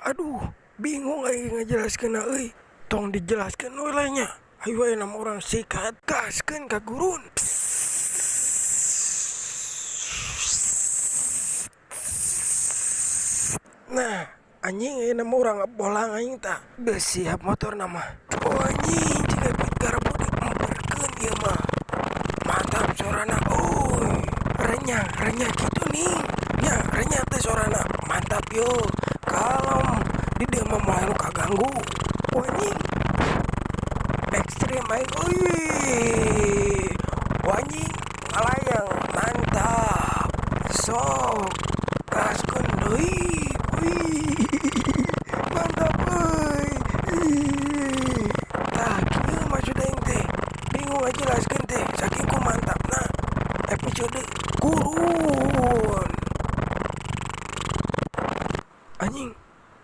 Aduh, bingung aing ngajelaskeun euy. Tong dijelaskeun we lah nya. Hayu aya 6 orang sikat gaskeun ka gurun. Nah, anjing aya 6 orang bolang aing tah. Geus siap motor nama. Oh anjing, jika pit garpu diemperkeun ieu mah. Mantap sorana, euy. Renyah gitu nih. Nya, renyah teh sorana. Mantap yo. Kalem. Di dieu mah moal lu kaganggu. Oh anjing. Ekstrim aing euy.